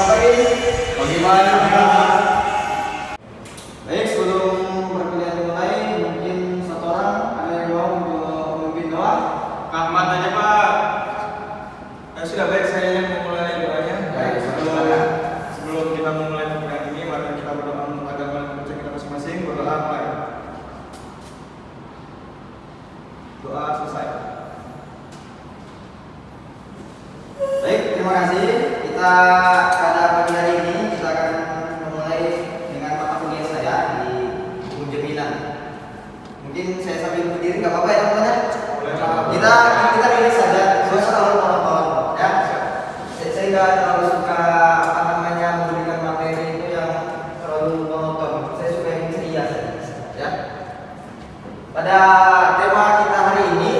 pagi. Bagaimana? Baik, sebelum perkuliahan dimulai, mungkin satu orang ada yang mau untuk memimpin doa. Ahmad aja Pak. Sudah baik, saya yang memulai doanya. Baik, sebelum kita memulai perkuliahan ini, mari kita berdoa untuk agama dan gereja kita masing-masing. Berdoa mulai. Doa selesai. Baik, terima kasih. Kita pada pagi hari ini kita akan memulai dengan mata kuliah saya di hukum jaminan. Mungkin saya sambil berdiri, nggak apa-apa ya teman-teman? Boleh. Kita rilis saja, nggak usah terlalu monoton, ya. Saya nggak terlalu suka memberikan materi itu yang terlalu monoton. Saya suka yang ceria saja, ya. Pada tema kita hari ini,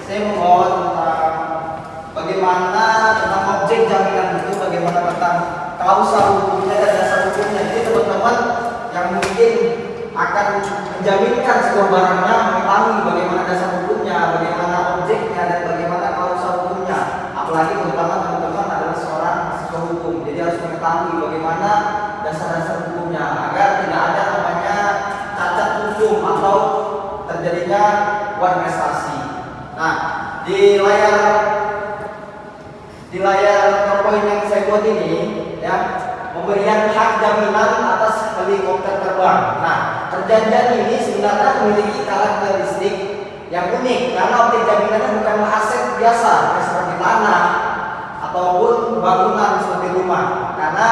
saya membawa tentang bagaimana tentang objek jaminan itu, bagaimana tentang klausal hukumnya dan dasar hukumnya. Jadi teman-teman yang mungkin akan menjaminkan sebuah barangnya mengetahui bagaimana dasar hukumnya, bagaimana objeknya, dan bagaimana klausal hukumnya. Apalagi terutama teman-teman adalah seorang psikolog hukum, jadi harus mengetahui bagaimana dasar-dasar hukumnya agar tidak ada namanya cacat hukum atau terjadinya one prestasi. Nah, di layar PowerPoint yang saya buat ini, ya, pemberian hak jaminan atas helikopter terbang. Nah, perjanjian ini sebenarnya memiliki karakteristik yang unik karena objek jaminannya bukanlah aset biasa seperti tanah ataupun bangunan seperti rumah. Karena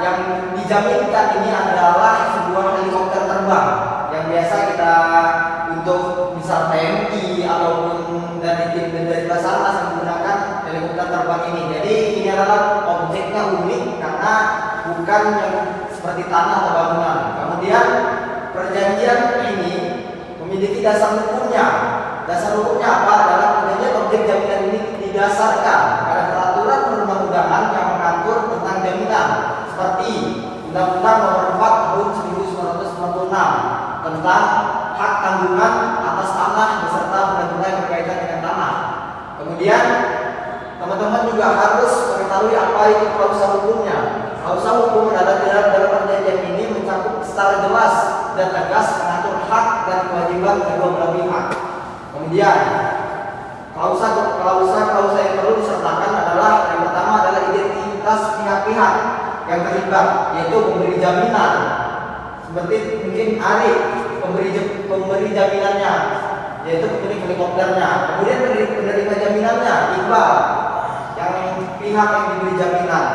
yang dijaminkan ini adalah sebuah helikopter terbang yang biasa kita untuk misal TNI ataupun dari Basarnas yang menggunakan helikopter terbang ini. Jadi ini adalah objeknya unik karena bukan yang seperti tanah atau bangunan. Kemudian perjanjian ini memiliki dasar hukumnya. Dasar hukumnya apa? Dalam perjanjian objek jaminan ini didasarkan pada peraturan perundang-undangan yang mengatur tentang jaminan seperti Undang-Undang Nomor 4 Tahun 1996 tentang hak tanggungan atas tanah beserta undang-undang yang berkaitan dengan tanah. Kemudian teman-teman juga harus mengetahui apa itu klausal hukumnya. Klausal hukum adalah dalam perjanjian ini mencakup secara jelas dan tegas mengatur hak dan kewajiban kedua belah pihak. Kemudian klausa yang perlu disertakan adalah yang pertama adalah identitas pihak-pihak yang terlibat, yaitu pemberi jaminan seperti mungkin Arif, pemberi jaminannya, yaitu pemilik helikopternya. Kemudian penerima jaminannya Iqbal, yang pihak yang diberi jaminan.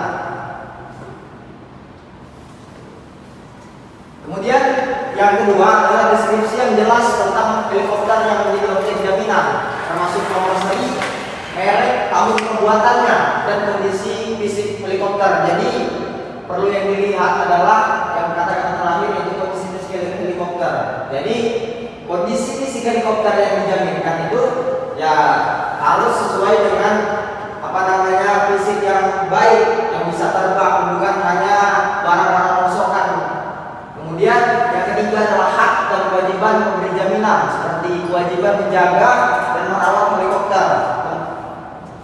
Kemudian yang kedua adalah deskripsi yang jelas tentang helikopter yang menjadi objek jaminan, termasuk nomor seri, merek, tahun pembuatannya, dan kondisi fisik helikopter. Jadi perlu yang dilihat adalah yang kata-kata terakhir, yaitu kondisi fisik helikopter. Jadi kondisi fisik helikopter yang dijaminkan itu ya harus sesuai dengan fisik yang baik, yang bisa terbang, bukan hanya barang-barang rongsokan. Kemudian yang ketiga adalah hak dan kewajiban pemberi jaminan, seperti kewajiban menjaga dan merawat helikopter.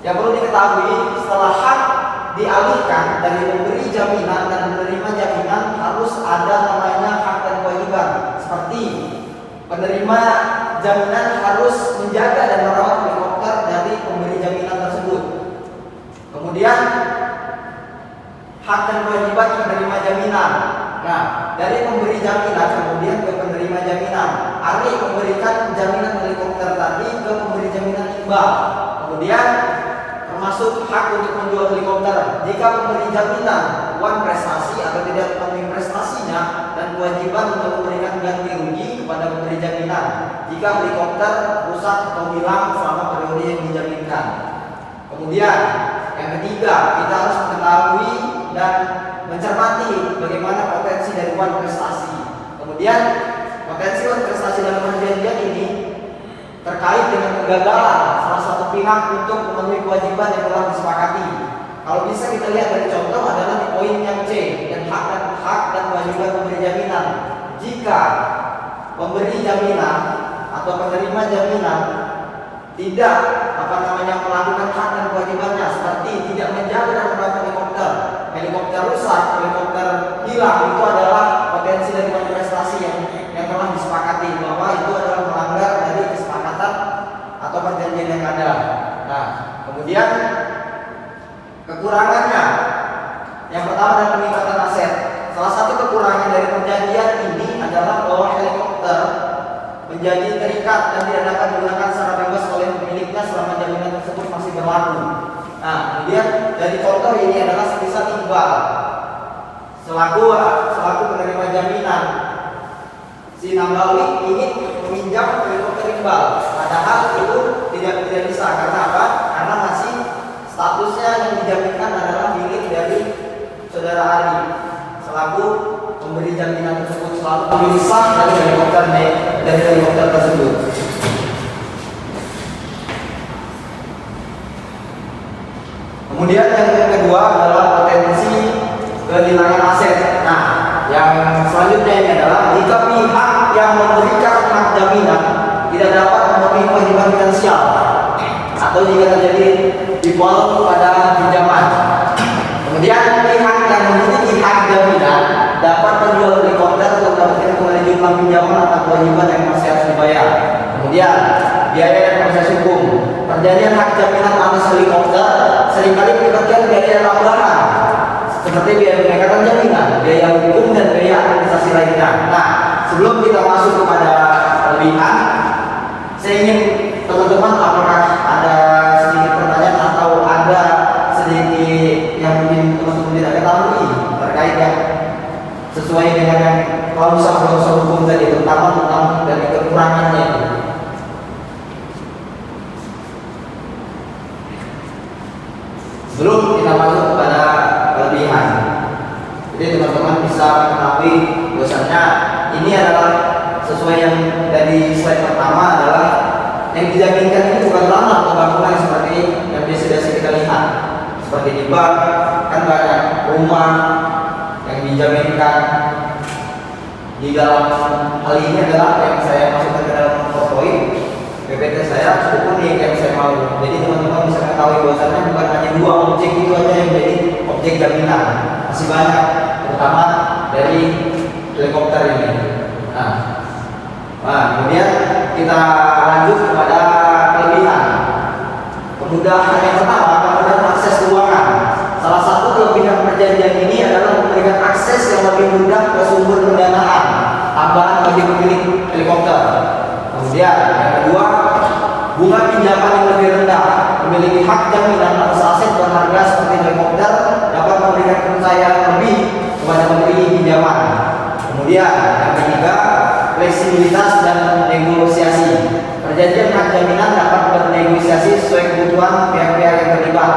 Yang perlu diketahui, setelah hak dialihkan dari pemberi jaminan dan menerima jaminan, harus ada namanya hak dan kewajiban. Seperti penerima jaminan harus menjaga dan merawat helikopter dari pemberi jaminan tersebut. Kemudian hak dan kewajiban penerima jaminan. Nah, dari pemberi jaminan kemudian ke penerima jaminan. Ari memberikan jaminan helikopter tadi ke pemberi jaminan Iqbal. Kemudian termasuk hak untuk menjual helikopter. Jika pemberi jaminan uang prestasi atau tidak memenuhi prestasinya, dan kewajiban untuk memberikan ganti rugi kepada pemberi jaminan jika helikopter rusak atau hilang selama periode yang dijaminkan. Kemudian yang ketiga, kita harus mengetahui dan mencermati bagaimana potensi dari uang prestasi. Kemudian potensi uang prestasi dalam perjanjian ini terkait dengan kegagalan salah satu pihak untuk memenuhi kewajiban yang telah disepakati. Kalau bisa kita lihat dari contoh adalah di poin yang C, dan hak dan kewajiban pemberi jaminan. Jika pemberi jaminan atau penerima jaminan tidak melakukan hak dan kewajibannya, seperti tidak menjaga dan merawat helikopter helikopter rusak, helikopter hilang, itu adalah potensi dari prestasi yang telah disepakati bahwa itu adalah melanggar dari kesepakatan atau perjanjian yang ada. Nah, kemudian kekurangannya, yang pertama adalah peningkatan aset. Salah satu kekurangan dari perjanjian ini adalah bahwa helikopter menjadi terikat dan tidak dapat digunakan secara bebas oleh pemiliknya selama jaminan tersebut masih berlaku. Nah, kemudian dari contoh ini adalah semisal Iqbal selaku penerima jaminan, si Nabawi ingin meminjam helikopter Iqbal, padahal itu tidak bisa. Karena apa? Karena masih statusnya yang dijaminkan adalah milik dari saudara Ari selaku pemberi jaminan tersebut, selalu pemilik sah dari helikopter tersebut. Kemudian yang kedua adalah potensi kehilangan aset. Nah, yang selanjutnya ini adalah jika pihak yang memberikan hak jaminan tidak dapat memenuhi kewajiban finansial atau jika terjadi default pada pinjaman. Kemudian pihak yang memiliki hak jaminan dapat menjual helikopter untuk mendapatkan kembali jumlah pinjaman atau kewajiban yang masih harus dibayar. Kemudian biaya dan proses hukum. Perjanjian hak jaminan atas helikopter seringkali melibatkan biaya tambahan seperti biaya pengangkatan jaminan, biaya hukum dan biaya administrasi lainnya. Nah, sebelum kita masuk kepada kelebihan, saya ingin teman-teman apakah ada sedikit pertanyaan atau ada sedikit yang mungkin teman-teman tidak ketahui terkait yang sesuai dengan yang klausul hukum tadi, terutama tentang dari kekurangannya. Sebelum kita masuk kepada kelebihan, jadi teman-teman bisa mengetahui bahwasanya ini adalah sesuai yang dari slide pertama adalah yang dijaminkan ini bukan tanah atau bangunan seperti yang biasa-biasa kita lihat, seperti di bank kan banyak rumah yang dijaminkan. Di dalam hal ini adalah yang saya masukkan ke dalam PowerPoint PPT saya cukup unik yang saya mau. Jadi teman-teman bisa mengetahui bahwasanya bukan hanya dua objek itu aja yang menjadi objek jaminan, masih banyak, terutama dari helikopter ini. Nah, kemudian kita lanjut kepada kelebihan. Kemudahan yang pertama, kemudahan akses keuangan. Salah satu kelebihan perjanjian ini adalah memberikan akses yang lebih mudah ke sumber pendanaan tambahan bagi pemilik helikopter. Kemudian yang kedua, bunga pinjaman yang lebih rendah. Memiliki hak jaminan atas aset berharga seperti helikopter dapat memberikan kepercayaan lebih kepada pemberi pinjaman. Kemudian yang ketiga, fleksibilitas dan negosiasi. Perjanjian hak jaminan dapat bernegosiasi sesuai kebutuhan pihak-pihak yang terlibat.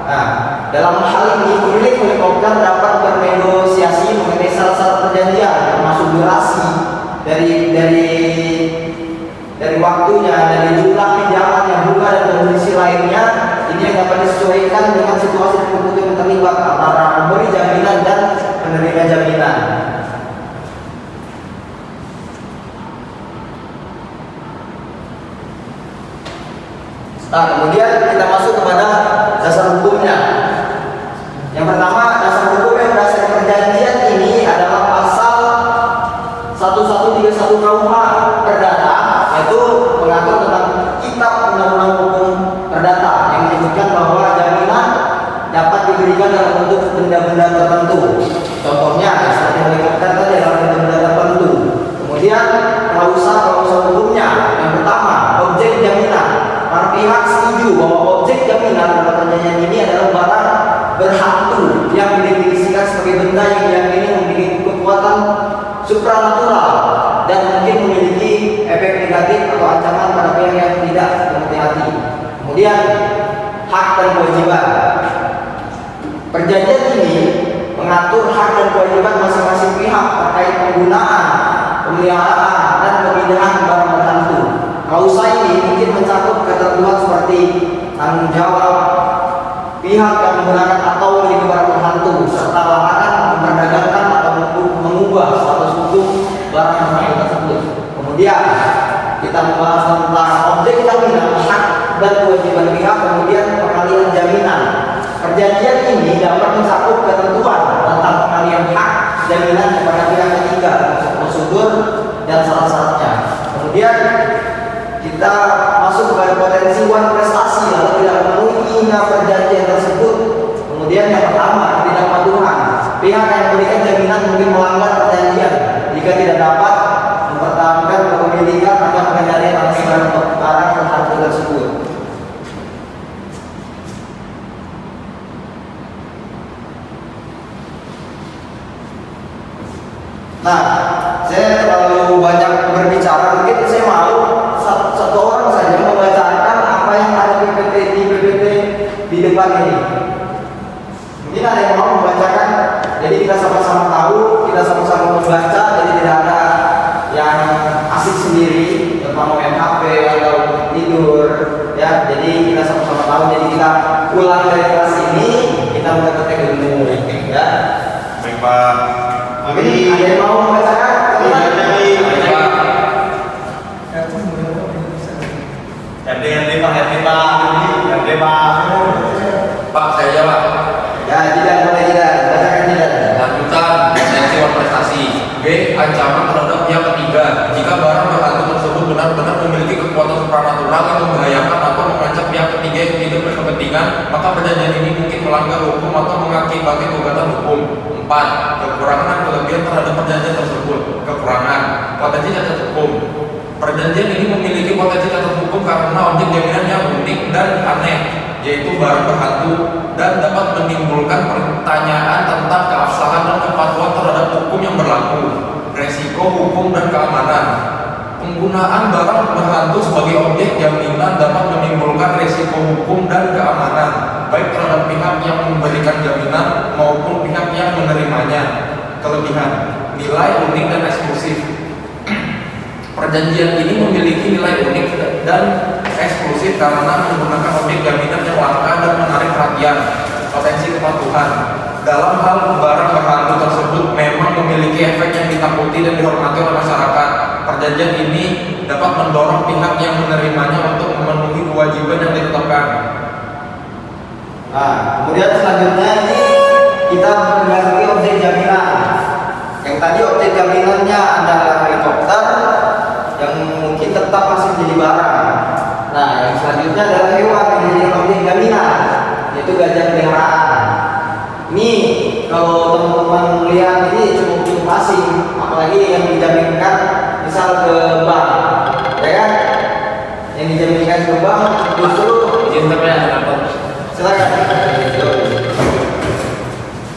Nah, dalam hal ini pemilik helikopter dapat bernegosiasi mengenai syarat-syarat perjanjian, termasuk durasi dari waktunya, dari jumlah pinjaman yang bunga dan kondisi lainnya. Ini yang dapat disesuaikan dengan situasi dan kebutuhan yang terlibat antara pemberi jaminan dan penerima jaminan. Nah, kemudian kita masuk kepada dasar hukumnya. Yang pertama, dasar hukum yang berdasarkan perjanjian ini adalah pasal 1131 KUH Perdata, yaitu mengatur tentang kitab undang-undang hukum perdata yang menyebutkan bahwa jaminan dapat diberikan dalam bentuk benda-benda tertentu. Contohnya seperti helikopter tadi adalah benda-benda tertentu. Kemudian klausul hukumnya, yang pertama, objek jaminan. Para pihak setuju bahwa objek jaminan dalam perjanjian ini adalah barang berhantu yang didefinisikan sebagai benda yang diyakini memiliki kekuatan supranatural dan mungkin memiliki efek negatif atau ancaman pada pihak yang tidak berhati-hati. Kemudian hak dan kewajiban. Perjanjian ini mengatur hak dan kewajiban masing-masing pihak terkait penggunaan, pemeliharaan, dan pemindahan barang berhantu. Klausul ini mungkin mencakup ketentuan seperti tanggung jawab pihak yang menggunakan atau memiliki barang berhantu, serta larangan memperdagangkan atau mengubah status hukum barang berhantu tersebut. Kemudian kita membahas tentang objek jaminan, hak dan kewajiban pihak, kemudian pengalihan jaminan. perjanjian ini dapat mencakup ketentuan tentang pengalihan hak jaminan kepada pihak ketiga, prosedur dan syarat-syaratnya. Kemudian kita masuk kepada potensi wan prestasi lalu tidak memenuhi perjanjian tersebut. Kemudian yang pertama, ketidakpatuhan. Pihak yang memberikan jaminan mungkin melanggar perjanjian jika tidak dapat mempertahankan kepemilikan atau pengendalian atas barang tertentu tersebut. Nah, saya terlalu banyak berbicara, mungkin saya mau satu orang saja membacakan apa yang ada di PPT di depan ini. Mungkin ada yang mau membacakan, jadi kita sama-sama tahu, kita sama-sama membaca, jadi tidak ada yang asik sendiri tentang main HP atau tidur, ya. Jadi kita sama-sama tahu, jadi kita pulang dari kelas ini kita mendapatkan ilmu, ya. Baik Pak. Mungkin ada yang mau membacakan? Pak, saya jawab. Ya, tidak boleh tidak. Bacakan tidak. Lanjutan potensi wan prestasi. B. Ancaman terhadap pihak ketiga jika barang berhantu tersebut benar-benar memiliki kekuatan supranatural yang membahayakan atau mengancam pihak ketiga yang tidak berkepentingan, maka perjanjian ini mungkin melanggar hukum atau mengakibatkan gugatan hukum. 4. Kekurangan dan kelebihan terhadap perjanjian tersebut. Kekurangan, potensi cacat hukum. Perjanjian ini memiliki potensi cacat hukum karena objek jaminan yang unik dan aneh, yaitu barang berhantu, dan dapat menimbulkan pertanyaan tentang keabsahan dan kepatuhan terhadap hukum yang berlaku. Resiko hukum dan keamanan. Penggunaan barang berhantu sebagai objek jaminan dapat menimbulkan resiko hukum dan keamanan, baik terhadap pihak yang memberikan jaminan maupun pihak yang menerimanya. Kelebihan, nilai unik dan eksklusif. Perjanjian ini memiliki nilai unik dan eksklusif karena menggunakan objek jaminan yang langka dan menarik perhatian. Potensi kepatuhan. Dalam hal barang berhantu tersebut memang memiliki efek yang ditakuti dan dihormati oleh masyarakat. Perjanjian ini dapat mendorong pihak yang menerimanya untuk memenuhi kewajiban yang ditetapkan. Nah, kemudian selanjutnya ini kita mengganti objek jaminan. Yang tadi objek jaminannya adalah helikopter yang mungkin tetap masih menjadi barang. Nah, yang selanjutnya adalah hewan yang menjadi objek jaminan, yaitu gajah peliharaan. Ini kalau teman-teman melihat ini cukup asing, apalagi yang dijaminkan misal ke bank, ya kan? Yang dijaminkan ke bank justru silakan.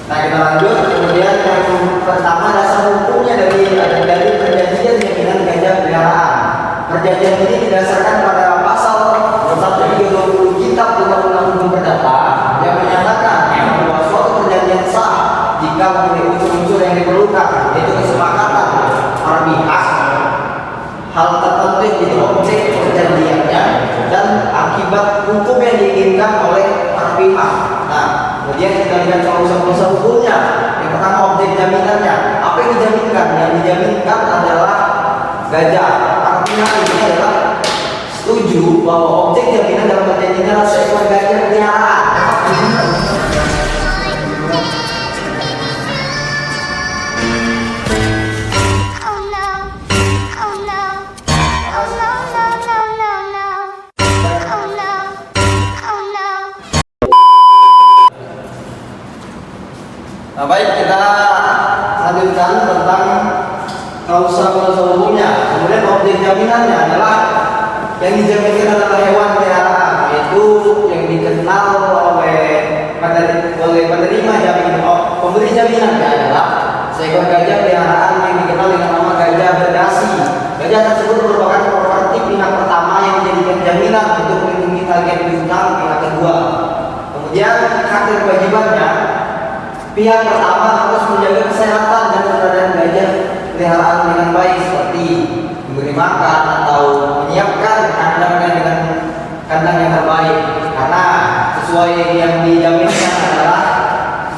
Nah, kita lanjut. Kemudian yang pertama dasar hukumnya dari perjanjian jaminan gajah peliharaan. Perjanjian ini didasarkan pada pasal 130 Kitab Undang-Undang Hukum Perdata yang menyatakan bahwa suatu perjanjian sah jika memenuhi unsur-unsur yang diperlukan, yaitu kesepakatan para pihak, hal tertentu yang jadi objek perjanjiannya, dan akibat hukum yang diinginkan oleh para pihak. Nah, kemudian kita lihat klausul-klausul hukumnya. Yang pertama objek jaminannya. Apa yang dijaminkan? Yang dijaminkan adalah gajah. Artinya ini adalah setuju bahwa objek jaminan dalam perjanjian adalah seekor gajah peliharaan. Nah, baik, kita lanjutkan tentang klausul hukumnya. Kemudian objek jaminannya adalah yang dijaminkan adalah hewan peliharaan, yaitu yang dikenal oleh penerima jaminan. Pemberi jaminannya adalah seekor gajah peliharaan yang dikenal dengan nama gajah berdasi. Gajah tersebut merupakan properti pihak pertama yang dijadikan jaminan untuk melindungi tagihan piutang pihak kedua. Kemudian hak dan kewajibannya. Pihak pertama harus menjaga kesehatan dan keberadaan gajah peliharaan dengan baik, seperti memberi makan atau menyiapkan kandangnya dengan kandang yang terbaik, karena sesuai yang dijaminkan adalah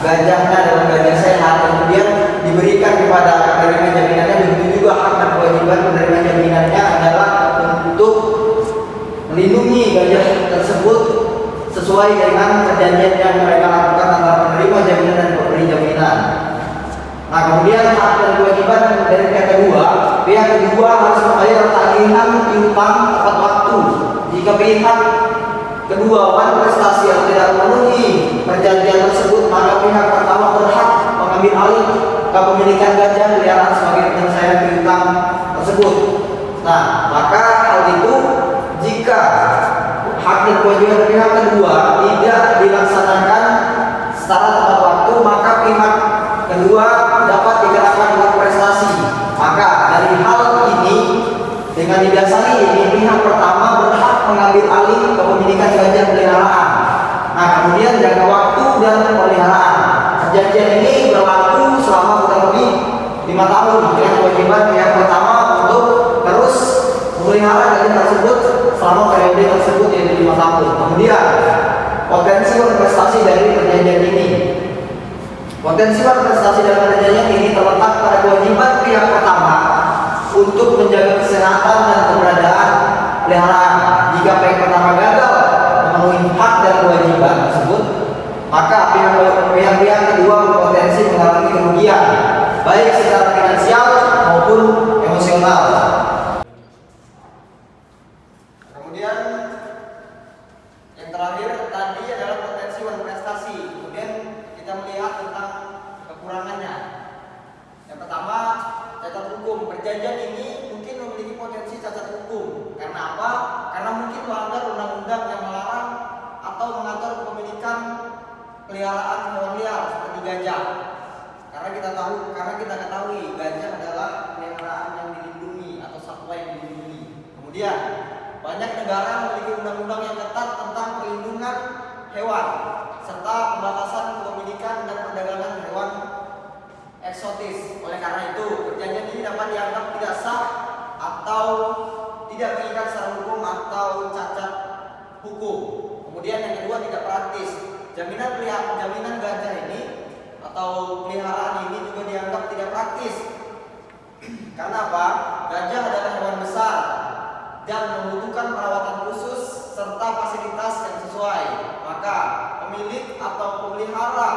gajahnya adalah gajah sehat. Kemudian diberikan kepada penerima jaminannya, begitu juga hak dan kewajiban penerima jaminannya adalah untuk melindungi gajah tersebut sesuai dengan perjanjian yang mereka lakukan antara penerima jaminan dan pemberi jaminan. Nah, kemudian hak dan kewajiban dari pihak kedua harus membayar tagihan piutang tepat waktu. Jika pihak kedua prestasi atau tidak memenuhi perjanjian tersebut, maka pihak pertama berhak mengambil alih kepemilikan gajah peliharaan sebagai penyelesaian piutang tersebut. Nah, maka hal itu jika hak dan kewajiban pihak kedua tidak dilaksanakan secara tepat waktu, maka pihak kedua dapat dikenakan hak prestasi. Maka dari hal ini, dengan didasari ini, pihak pertama berhak mengambil alih kepemilikan gajah peliharaan. Nah, kemudian jangka waktu dan pemeliharaan. Perjanjian ini berlaku selama kurang lebih 5 tahun. Dengan kewajiban pihak pertama untuk terus memelihara gajah tersebut selama periode tersebut, yaitu 5 tahun. Kemudian potensi prestasi dari perjanjian ini. Potensi prestasi dalam perjanjian ini terletak pada kewajiban pihak pertama untuk menjaga kesehatan dan keberadaan peliharaan. Jika pihak pertama gagal memenuhi hak dan kewajiban tersebut, maka pihak kedua berpotensi mengalami kerugian, baik secara finansial maupun emosional. Kemudian yang terakhir tadi adalah potensi prestasi. Kemudian kita melihat tentang kekurangannya. Yang pertama, cacat hukum. Perjanjian ini mungkin memiliki potensi cacat hukum. Karena apa? Karena mungkin melanggar undang-undang yang melarang atau mengatur kepemilikan peliharaan hewan liar seperti gajah. Karena kita ketahui gajah adalah peliharaan yang dilindungi atau satwa yang dilindungi. Kemudian banyak negara memiliki undang-undang yang ketat tentang perlindungan hewan serta pembatasan kepemilikan dan perdagangan hewan eksotis. Oleh karena itu, perjanjian ini dapat dianggap tidak sah atau tidak mengikat secara hukum atau cacat hukum. Kemudian yang kedua, tidak praktis. Jaminan gajah ini atau peliharaan ini juga dianggap tidak praktis. Karena apa? Gajah adalah hewan besar dan membutuhkan perawatan khusus serta fasilitas yang sesuai. Maka pemilik atau pemelihara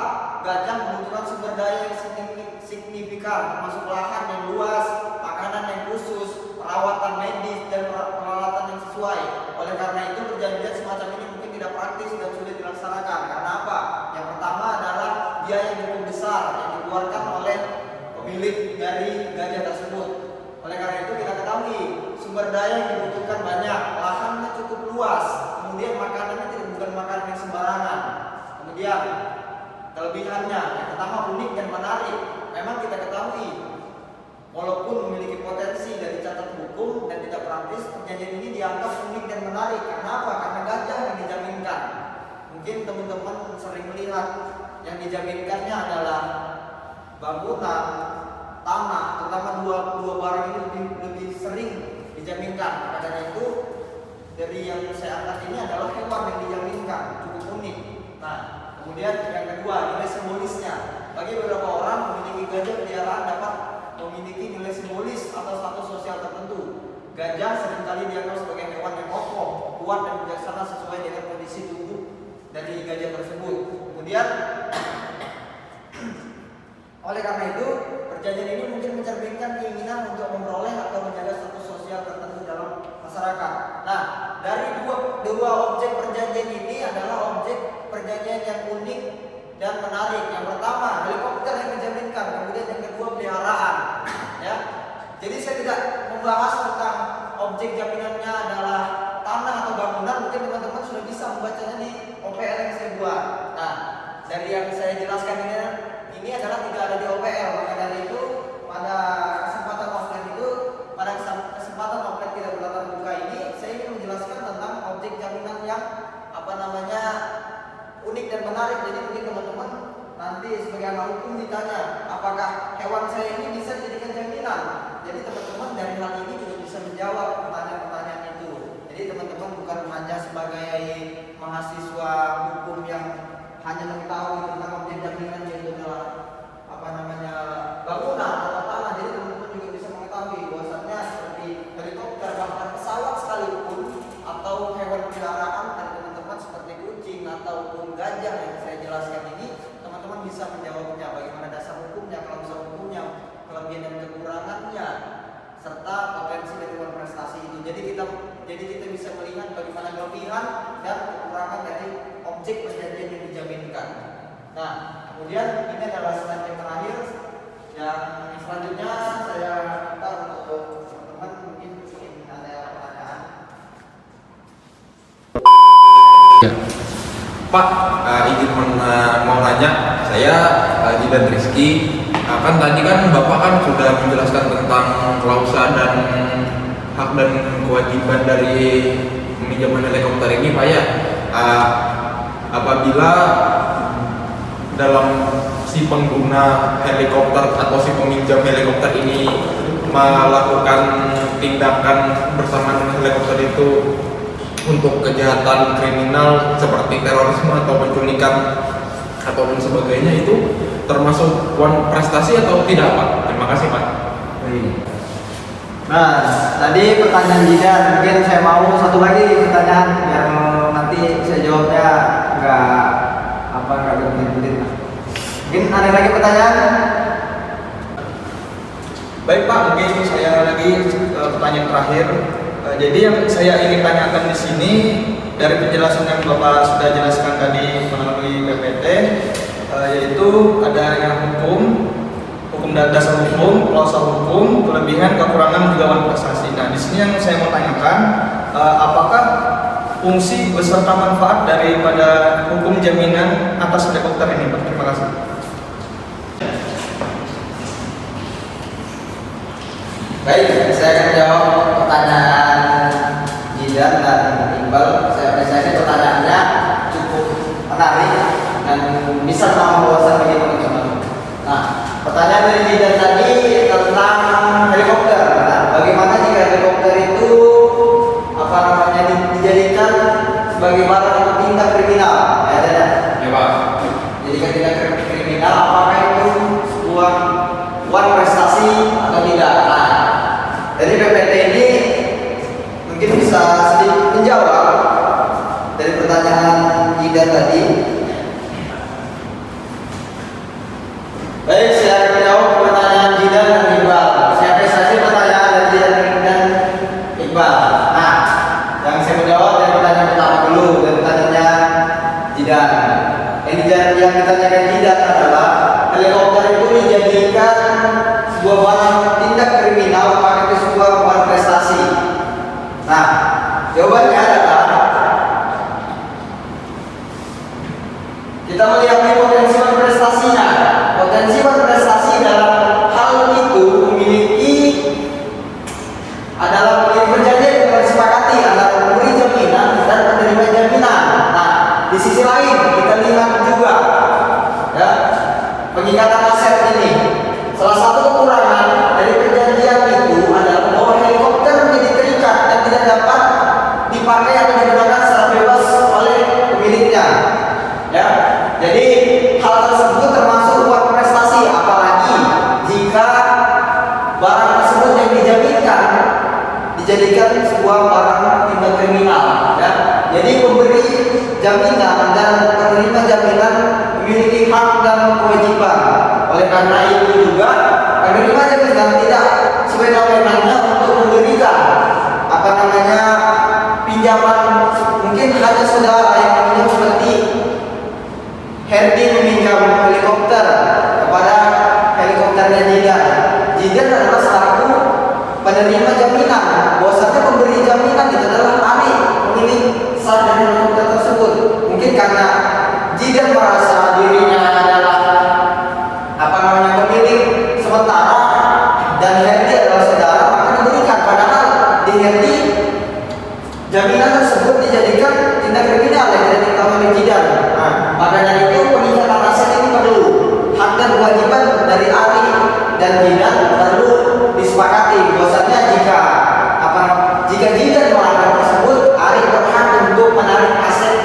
gajah membutuhkan sumber daya yang signifikan, termasuk lahan yang luas, makanan yang khusus, perawatan medis dan peralatan yang sesuai. Oleh karena itu, perjanjian semacam ini mungkin tidak praktis dan sulit dilaksanakan. Karena apa? Yang pertama adalah biaya yang cukup besar yang dikeluarkan oleh pemilik dari gajah tersebut. Oleh karena itu, kita ketahui sumber daya yang dibutuhkan banyak, lahannya cukup luas, kemudian makanannya bukan makanan yang sembarangan. Kemudian kelebihannya, yang pertama unik dan menarik. Memang kita ketahui, walaupun memiliki potensi dari cacat hukum dan tidak praktis, perjanjian ini dianggap unik dan menarik. Karena apa? Karena gajah yang dijaminkan. Mungkin teman-teman sering melihat yang dijaminkannya adalah bangunan, tanah, terutama dua barang ini lebih sering dijaminkan. Karena itu dari yang saya angkat ini adalah hewan yang dijaminkan, cukup unik. Nah, kemudian yang kedua, nilai simbolisnya. Bagi beberapa orang, memiliki gajah peliharaan dapat memiliki nilai simbolis atau status sosial tertentu. Gajah seringkali dianggap sebagai hewan yang kokoh, kuat dan bijaksana sesuai dengan kondisi tubuh dari gajah tersebut. Kemudian oleh karena itu, perjanjian ini mungkin mencerminkan keinginan untuk memperoleh atau menjaga status sosial tertentu dalam masyarakat. Nah, dari dua objek perjanjian ini adalah objek perjanjian yang unik dan menarik. Yang pertama, helikopter yang dijaminkan. Kemudian yang kedua, peliharaan. Ya, jadi saya tidak membahas tentang objek jaminannya adalah tanah atau bangunan. Mungkin teman-teman sudah bisa membacanya di OPL yang saya buat. Nah, dari yang saya jelaskan ini adalah tidak ada di OPL. Maka dari itu, pada kesempatan offline tidak bertatap muka ini, saya ingin menjelaskan tentang objek jaminan yang unik dan menarik. Jadi mungkin teman-teman nanti sebagai anak hukum ditanya, apakah hewan saya ini bisa dijadikan jaminan? Jadi teman-teman dari hal ini juga bisa menjawab pertanyaan-pertanyaan itu. Jadi teman-teman bukan hanya sebagai mahasiswa hukum yang hanya mengetahui tentang objek jaminan, yaitu adalah bangunan atau tanah. Jadi teman-teman juga bisa mengetahui bahwasannya seperti helikopter, bahkan pesawat sekalipun, atau hewan peliharaan dari teman-teman seperti kucing bisa menjawabnya, bagaimana dasar hukumnya, klausul hukumnya, kelebihan dan kekurangannya, serta potensi dari uang prestasi itu. Jadi kita bisa melihat bagaimana kelebihan dan kekurangan dari objek perjanjian yang dijaminkan. Nah, kemudian ini adalah slide yang terakhir. Yang selanjutnya saya minta untuk teman-teman mungkin ada pertanyaan. Ya. Pak, izin mau nanya, saya Jidan Rizky. Kan tadi kan Bapak kan sudah menjelaskan tentang klausa dan hak dan kewajiban dari peminjaman helikopter ini, Pak ya. Apabila dalam si pengguna helikopter atau si peminjam helikopter ini melakukan tindakan bersama dengan helikopter itu untuk kejahatan kriminal seperti terorisme atau penculikan ataupun sebagainya, itu termasuk uang prestasi atau tidak, Pak? Terima kasih, Pak. Nah, tadi pertanyaan Jidan, mungkin saya mau satu lagi pertanyaan yang nanti saya jawabnya nggak berhenti. Mungkin ada lagi pertanyaan? Baik Pak, mungkin saya lagi pertanyaan terakhir. Jadi yang saya ingin tanyakan di sini dari penjelasan yang Bapak sudah jelaskan tadi melalui PPT, yaitu adanya hukum dasar hukum, klausul hukum, kelebihan, kekurangan, juga uang prestasi. Nah, di sini yang saya mau tanyakan, apakah fungsi beserta manfaat daripada hukum jaminan atas helikopter ini, Pak? Terima kasih. Baik, saya akan jawab pertanyaan Jidan dan Iqbal. Saya apresiasi pertanyaannya cukup menarik dan bisa menambah wawasan bagi teman-teman. Nah, pertanyaan dari Jidan tadi tentang helikopter. Nah, bagaimana jika helikopter itu dijadikan sebagai barang untuk tindak kriminal? Ya, Pak. Jadikan tindak kriminal, apakah itu sebuah uang prestasi atau tidak? Nah, dari PPT ini mungkin bisa sedikit menjawab dari pertanyaan Jidan tadi. Baik, saya akan menjawab pertanyaan Jidan dan Iqbal. Saya apresiasi pertanyaan dari Jidan dan Iqbal. Nah, yang saya menjawab dari pertanyaan pertama dulu, dari pertanyaannya Jidan. Yang ditanyakan Jidan adalah helikopter itu dijadikan sebuah barang tindak kriminal, apakah itu sebuah uang prestasi? Nah, jawabannya adalah kita melihat potensi uang prestasinya. Potensi uang prestasi dalam hal itu adalah perjanjian yang disepakati antara pemberi jaminan dan penerima jaminan. Nah, di sisi lain kita lihat juga ya, pengikatan aset ini. Salah satu kekurangan dari perjanjian itu adalah bahwa helikopter menjadi terikat dan tidak dapat dipakai atau digunakan secara bebas oleh pemiliknya. Ya, jadi hal tersebut termasuk uang prestasi, apalagi jika barang tersebut yang dijaminkan dijadikan sebuah barang tindak kriminal. Ya, jadi pemberi jaminan dan penerima jaminan memiliki hak dan kewajiban. Oleh karena itu juga penerima jaminan tidak sewenang-wenangnya untuk memberikan pinjaman. Mungkin hanya saudara yang meminjam, seperti Herdi meminjam helikopter kepada helikopternya Jidan. Jidan adalah selaku penerima jaminan. Bahwasanya pemberi jaminan itu adalah Ari, pemilik sah dari helikopter tersebut. Mungkin karena Jidan merasa dirinya adalah pemilik sementara dan Herdi adalah saudara, maka diberikan. Padahal di Herdi jaminan tersebut dijadikan tindak kriminal yang tidak diketahui oleh Jidan. Nah, makanya itu pengikatan aset ini perlu. Hak dan kewajiban dari Ari dan Jidan perlu disepakati. Bahwasanya jika Jidan melanggar tersebut, Ari berhak untuk menarik aset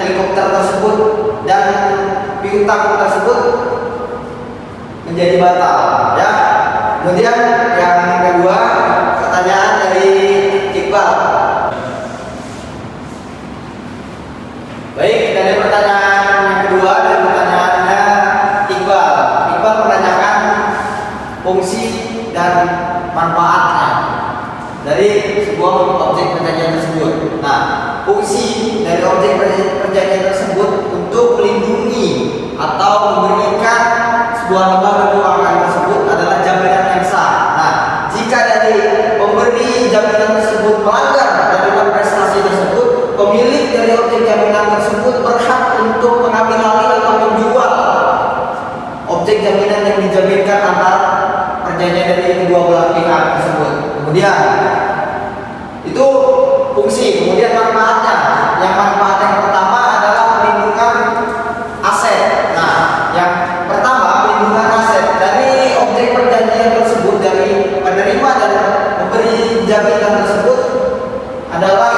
helikopter tersebut dan piutang tersebut menjadi batal. Ya. Kemudian yang kedua, pertanyaan dari Iqbal. Baik, dari pertanyaan yang kedua, dari pertanyaannya jaminan tersebut berhak untuk mengambil alih atau menjual objek jaminan yang dijaminkan antara perjanjian dari kedua belah pihak tersebut. Kemudian itu fungsi, kemudian manfaatnya. Yang manfaat yang pertama adalah perlindungan aset. Nah, yang pertama perlindungan aset dari objek perjanjian tersebut, dari penerima dan pemberi jaminan tersebut adalah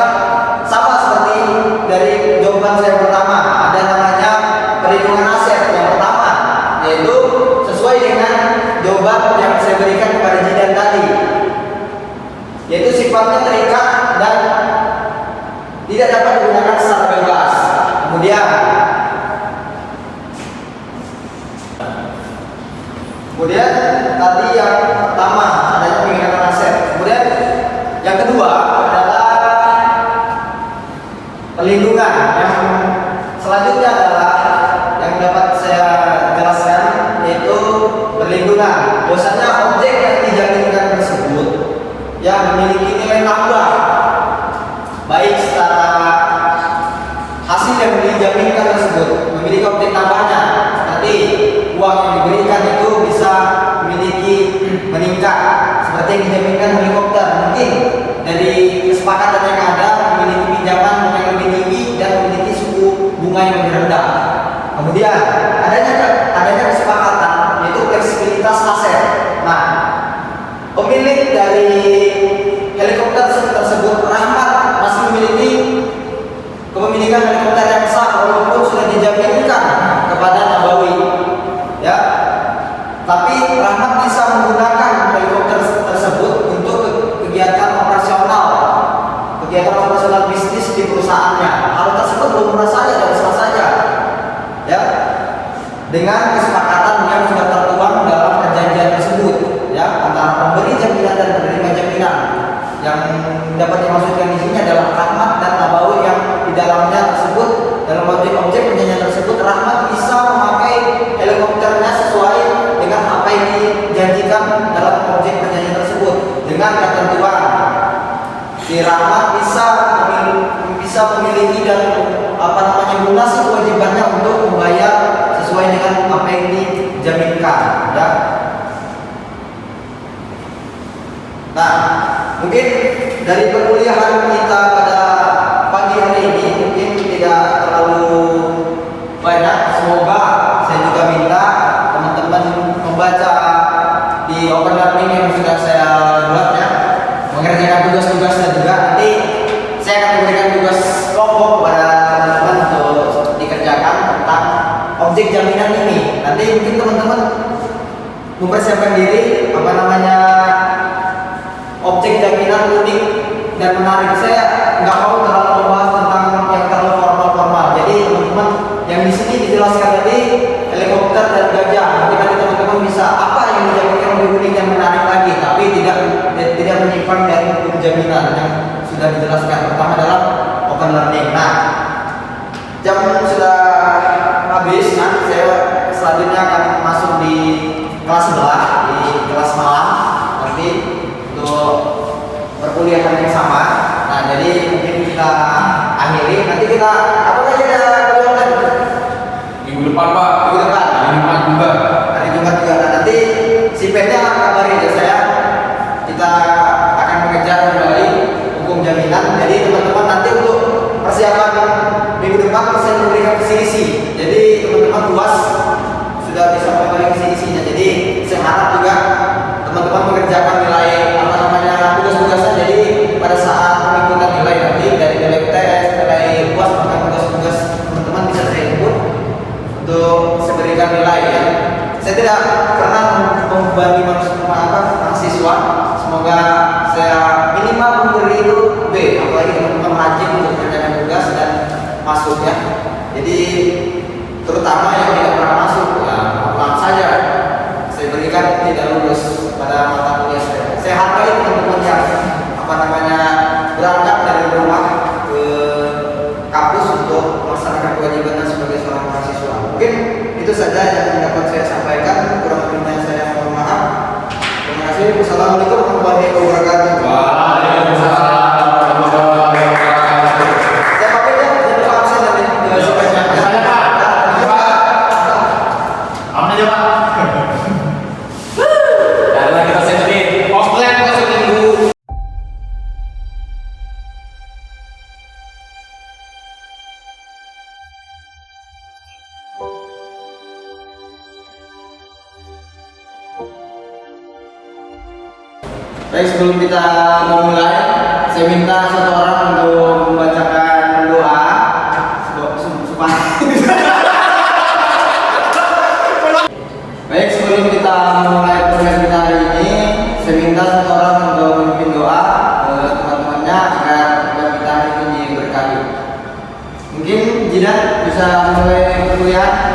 sama seperti dari jawaban saya pertama. Ada namanya perlindungan aset yang pertama, yaitu sesuai dengan jawaban yang saya berikan kepada Jidan tadi, yaitu sifatnya terikat dan tidak dapat digunakan secara bebas. Kemudian tadi yang pertama adanya pengingatan aset. Kemudian yang kedua adalah perlindungan. Yang selanjutnya adalah yang dapat saya jelaskan, yaitu perlindungan. Bahwasanya objek yang dijaminkan tersebut yang memiliki nilai tambah, baik secara hasil yang dijaminkan tersebut memiliki objek tambahnya, seperti uang yang diberikan itu bisa memiliki meningkat, seperti yang dijaminkan helikopter. Mungkin dari kesepakatan yang ada memiliki pinjaman yang lebih tinggi dan memiliki suku bunga yang lebih rendah. Kemudian adanya kesepakatan yaitu fleksibilitas aset. Nah, pemilik dari helikopter tersebut Rahmat masih memiliki kepemilikan helikopter yang sah walaupun sudah dijaminkan kepada Nabawi, ya. Tapi Rahmat bisa menggunakan helikopter tersebut untuk kegiatan operasional bisnis di perusahaannya. Hal tersebut belum saja dan sah saja, ya, dengan kesepakatan yang sudah tertuang dalam perjanjian tersebut, ya, antara pemberi jaminan dan penerima jaminan. Yang dapat dimaksudkan di sini adalah Rahmat dan Nabawi yang di dalamnya tersebut, dalam objek-objek perjanjian tersebut Rahmat bisa memakai helikopternya sesuai dengan apa yang dijanjikan dalam objek perjanjian tersebut, dengan ketentuan si Rahmat bisa memiliki dan melunasi kewajibannya untuk membayar sesuai dengan apa yang dijaminkan, ya. Nah, mungkin dari perkuliahan kita pada pagi hari ini mungkin tidak terlalu banyak. Semoga saya juga minta teman-teman membaca di open learning yang sudah saya buat, ya, mengerjakan tugas-tugasnya juga. Nanti saya akan memberikan tugas kelompok kepada teman-teman untuk dikerjakan tentang objek jaminan ini. Nanti mungkin teman-teman mempersiapkan diri objek jaminan unik dan menarik. Saya nggak mau terlalu membahas tentang yang terlalu formal. Jadi teman-teman yang di sini dijelaskan tadi helikopter dan gajah. Nanti teman-teman bisa apa yang dijaminkan lebih unik dan menarik lagi, tapi tidak menyimpang dari hukum jaminan yang sudah dijelaskan. Pertama dalam open learning. Nah, jam sudah habis. Nah, saya selanjutnya akan masuk di kelas sebelah, di kelas malam nanti untuk perkuliahan yang sama. Nah, jadi mungkin kita akhiri. Nanti kita apa lagi ada kegiatan Minggu depan, Pak. minggu depan. Hari Jumat juga. Hari Jumat juga. Nah, nanti si petnya kabarin ke saya. Kita akan mengejar kembali hukum jaminan. Jadi teman-teman nanti untuk persiapan minggu depan saya memberikan visi-visi. Jadi teman-teman luas sudah bisa memberikan visi-visinya. Jadi saya harap juga teman-teman mengerjakan nilai tugas-tugasnya. Jadi pada saat pengikutan nilai nanti dari nilai tes, nilai puas, bahkan tugas-tugas teman-teman bisa saya input untuk saya berikan nilai, ya. Saya tidak pernah membebani mahasiswa. Semoga saya minimal memberi itu B, apalagi teman-teman rajin untuk mengerjakan tugas dan masuk, ya. Jadi terutama yang tidak pernah masuk, ya, maaf saja saya berikan tidak lulus pada mata kuliah saya. Saya hargai teman-teman yang berangkat dari rumah ke kampus untuk melaksanakan kewajibannya sebagai seorang mahasiswa. Mungkin itu saja yang dapat saya sampaikan. Kurang lebihnya saya mohon maaf. Terima kasih. Wassalamualaikum warahmatullahi wabarakatuh. Waalaikumsalam warahmatullahi wabarakatuh. Saya pamit, ya. Jangan lupa absen nanti. Baik, sebelum kita memulai, saya minta satu orang untuk membacakan doa supaya. Baik, sebelum kita memulai program kita hari ini, saya minta satu orang untuk memimpin doa teman-temannya agar program kita hari ini diberkahi. Mungkin Jidat bisa mulai kuliah.